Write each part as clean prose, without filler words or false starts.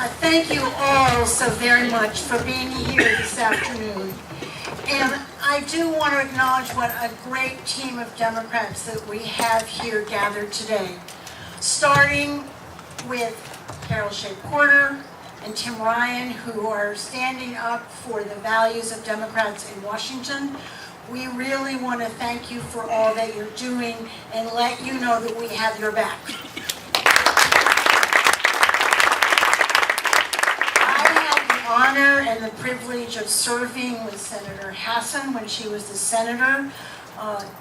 Thank you all so very much for being here this afternoon. And I do want to acknowledge what a great team of Democrats that we have here gathered today. Starting with Carol Shea Porter and Tim Ryan, who are standing up for the values of Democrats in Washington. We really want to thank you for all that you're doing and let you know that we have your back. Honor and the privilege of serving with Senator Hassan when she was the senator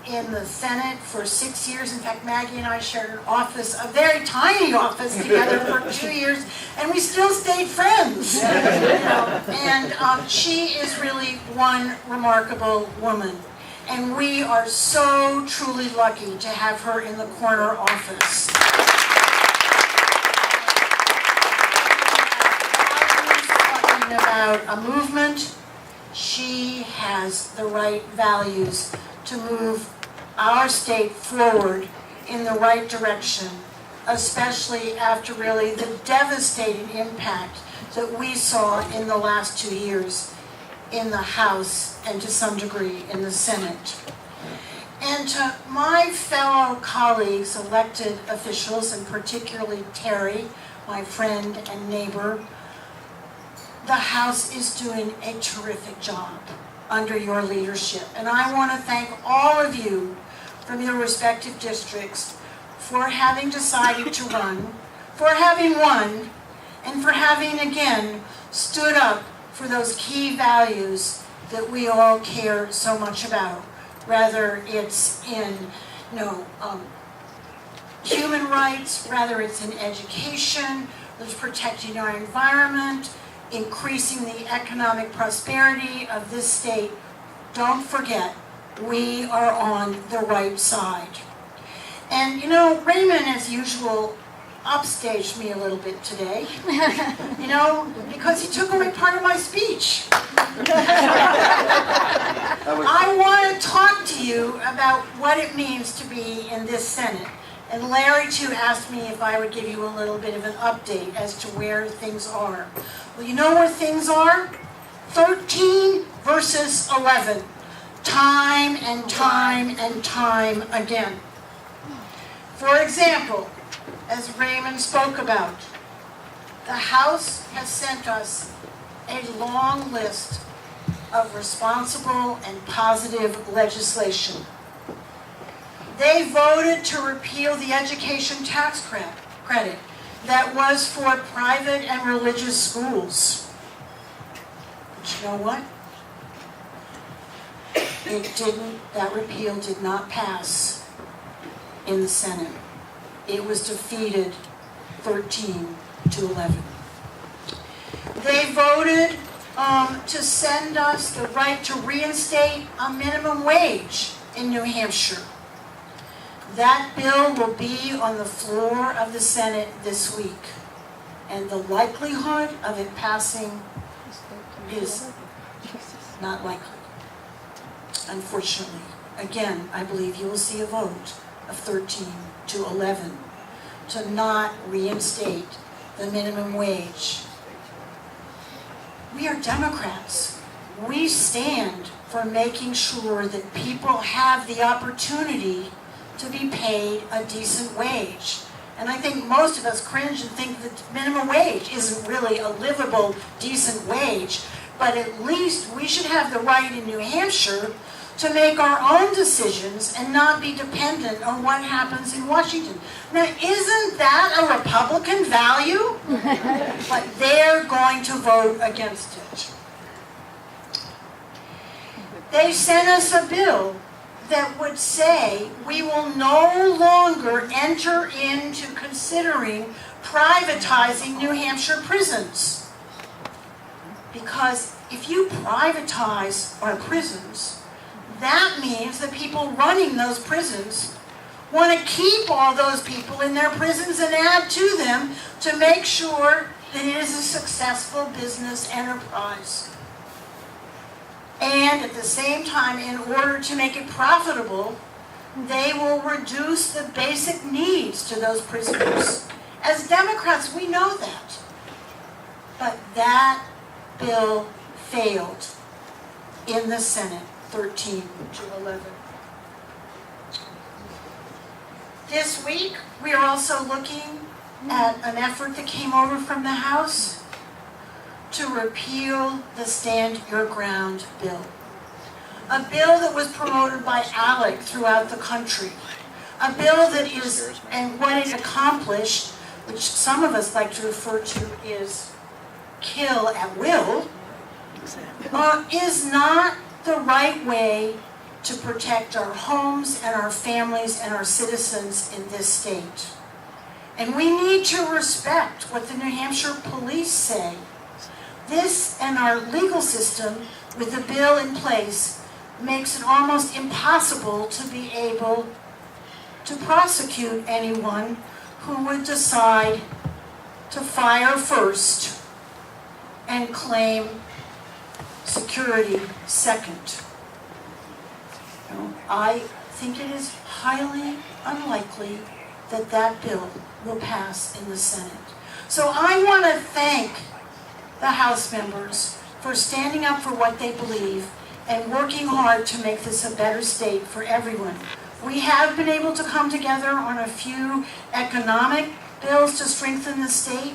in the Senate for 6 years. In fact, Maggie and I shared an office, a very tiny office together for 2 years, and we still stayed friends. And she is really one remarkable woman. And we are so truly lucky to have her in the corner office. About a movement, she has the right values to move our state forward in the right direction, especially after really the devastating impact that we saw in the last 2 years in the House and to some degree in the Senate. And to my fellow colleagues, elected officials, and particularly Terry, my friend and neighbor, the House is doing a terrific job under your leadership. And I want to thank all of you from your respective districts for having decided to run, for having won, and for having, again, stood up for those key values that we all care so much about. Whether it's in, human rights, whether it's in education, whether it's protecting our environment, increasing the economic prosperity of this state. Don't forget, we are on the right side. And Raymond, as usual, upstaged me a little bit today, because he took away part of my speech. I want to talk to you about what it means to be in this Senate. And Larry, too, asked me if I would give you a little bit of an update as to where things are. Well, you know where things are? 13 versus 11. Time and time and time again. For example, as Raymond spoke about, the House has sent us a long list of responsible and positive legislation. They voted to repeal the education tax credit that was for private and religious schools. But you know what? That repeal did not pass in the Senate. It was defeated 13 to 11. They voted to send us the right to reinstate a minimum wage in New Hampshire. That bill will be on the floor of the Senate this week, and the likelihood of it passing is not likely. Unfortunately, again, I believe you will see a vote of 13 to 11 to not reinstate the minimum wage. We are Democrats. We stand for making sure that people have the opportunity to be paid a decent wage. And I think most of us cringe and think that minimum wage isn't really a livable, decent wage, but at least we should have the right in New Hampshire to make our own decisions and not be dependent on what happens in Washington. Now, isn't that a Republican value? But they're going to vote against it. They sent us a bill that would say we will no longer enter into considering privatizing New Hampshire prisons. Because if you privatize our prisons, that means the people running those prisons want to keep all those people in their prisons and add to them to make sure that it is a successful business enterprise. And at the same time, in order to make it profitable, they will reduce the basic needs to those prisoners. As Democrats, we know that. But that bill failed in the Senate, 13 to 11. This week, we are also looking at an effort that came over from the House to repeal the Stand Your Ground bill. A bill that was promoted by ALEC throughout the country. A bill that is, and what it accomplished, which some of us like to refer to is kill at will, is not the right way to protect our homes and our families and our citizens in this state. And we need to respect what the New Hampshire police say. This and our legal system, with the bill in place, makes it almost impossible to be able to prosecute anyone who would decide to fire first and claim security second. I think it is highly unlikely that that bill will pass in the Senate. So I want to thank the House members for standing up for what they believe and working hard to make this a better state for everyone. We have been able to come together on a few economic bills to strengthen the state,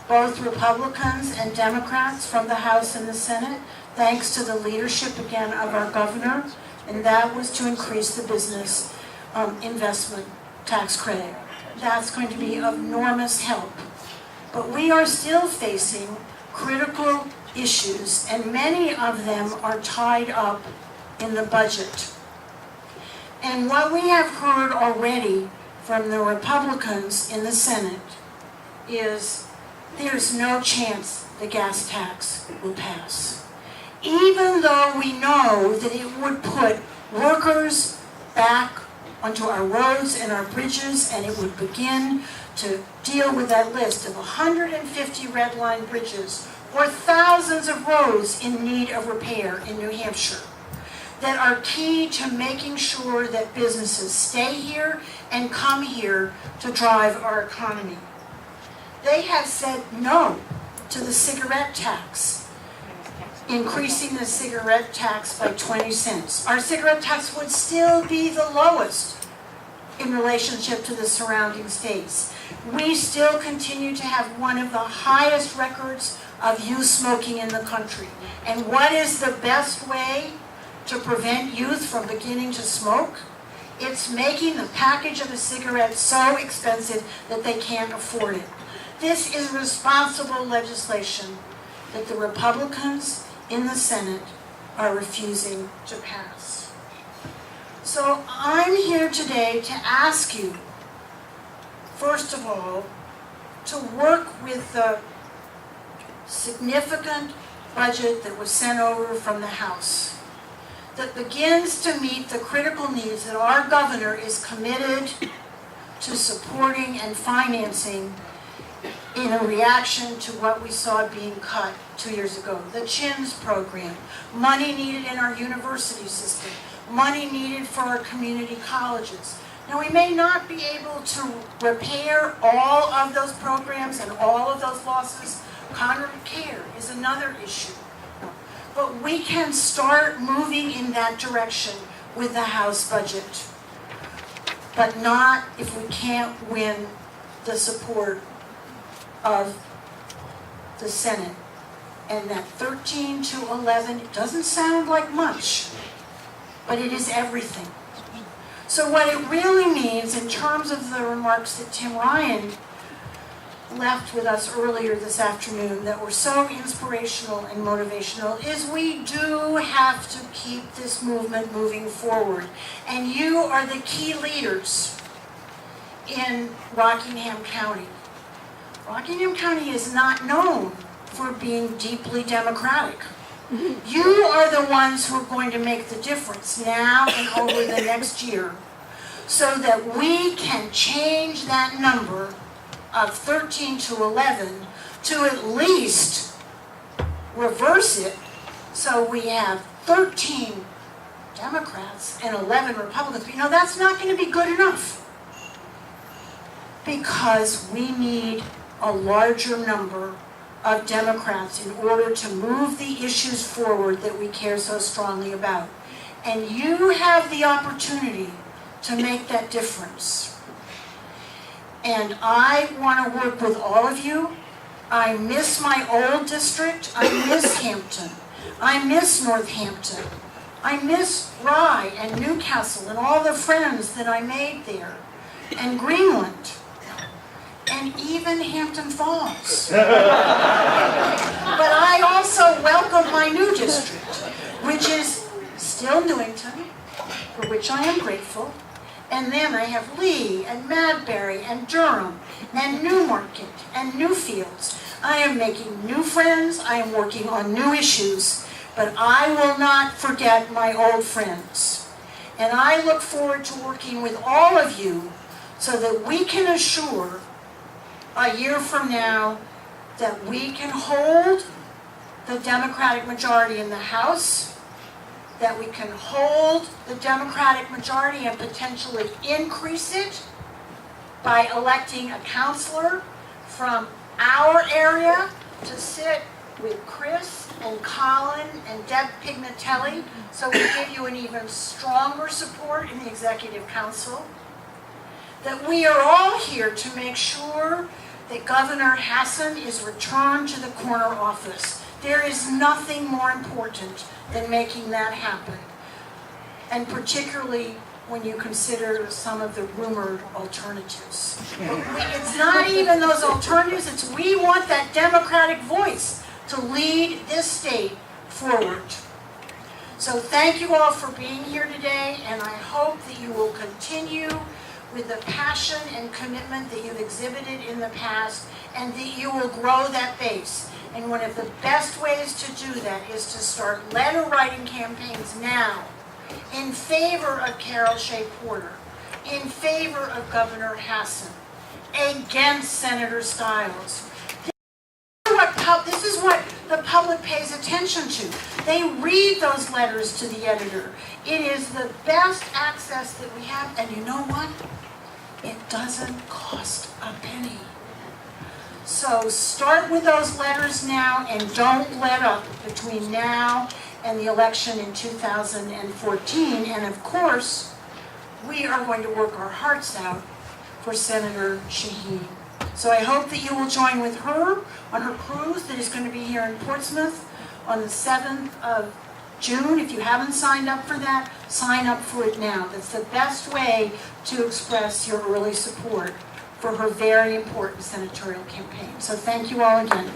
both Republicans and Democrats from the House and the Senate, thanks to the leadership again of our governor, and that was to increase the business investment tax credit. That's going to be of enormous help. But we are still facing critical issues, and many of them are tied up in the budget. And what we have heard already from the Republicans in the Senate is there's no chance the gas tax will pass. Even though we know that it would put workers back onto our roads and our bridges, and it would begin to deal with that list of 150 red line bridges or thousands of roads in need of repair in New Hampshire that are key to making sure that businesses stay here and come here to drive our economy. They have said no to the cigarette tax, increasing the cigarette tax by 20 cents. Our cigarette tax would still be the lowest in relationship to the surrounding states. We still continue to have one of the highest records of youth smoking in the country. And what is the best way to prevent youth from beginning to smoke? It's making the package of a cigarette so expensive that they can't afford it. This is responsible legislation that the Republicans in the Senate are refusing to pass. So I'm here today to ask you, first of all, to work with the significant budget that was sent over from the House that begins to meet the critical needs that our governor is committed to supporting and financing in a reaction to what we saw being cut 2 years ago. The CHINS program, money needed in our university system, money needed for our community colleges. Now, we may not be able to repair all of those programs and all of those losses. Congregate care is another issue. But we can start moving in that direction with the House budget. But not if we can't win the support of the Senate. And that 13 to 11, it doesn't sound like much, but it is everything. So what it really means in terms of the remarks that Tim Ryan left with us earlier this afternoon that were so inspirational and motivational is we do have to keep this movement moving forward. And you are the key leaders in Rockingham County. Rockingham County is not known for being deeply democratic. You are the ones who are going to make the difference now and over the next year so that we can change that number of 13 to 11 to at least reverse it so we have 13 Democrats and 11 Republicans. You know, that's not going to be good enough because we need a larger number of Democrats in order to move the issues forward that we care so strongly about. And you have the opportunity to make that difference. And I want to work with all of you. I miss my old district. I miss Hampton. I miss Northampton. I miss Rye and Newcastle and all the friends that I made there. And Greenland. And even Hampton Falls. But I also welcome my new district, which is still Newington, for which I am grateful. And then I have Lee and Madbury and Durham and Newmarket and Newfields. I am making new friends. I am working on new issues. But I will not forget my old friends. And I look forward to working with all of you so that we can assure a year from now that we can hold the Democratic majority in the House, that we can hold the Democratic majority and potentially increase it by electing a counselor from our area to sit with Chris and Colin and Deb Pignatelli, so we give you an even stronger support in the Executive Council. That we are all here to make sure that Governor Hassan is returned to the corner office. There is nothing more important than making that happen. And particularly when you consider some of the rumored alternatives. It's not even those alternatives, it's we want that Democratic voice to lead this state forward. So thank you all for being here today, and I hope that you will continue with the passion and commitment that you've exhibited in the past, and that you will grow that base. And one of the best ways to do that is to start letter writing campaigns now in favor of Carol Shea Porter, in favor of Governor Hassan, against Senator Stiles. This is what the public pays attention to. They read those letters to the editor. It is the best access that we have, and you know what? It doesn't cost a penny. So start with those letters now and don't let up between now and the election in 2014. And of course, we are going to work our hearts out for Senator Shaheen. So I hope that you will join with her on her cruise that is going to be here in Portsmouth on the 7th of June. If you haven't signed up for that, sign up for it now. That's the best way to express your early support for her very important senatorial campaign. So thank you all again.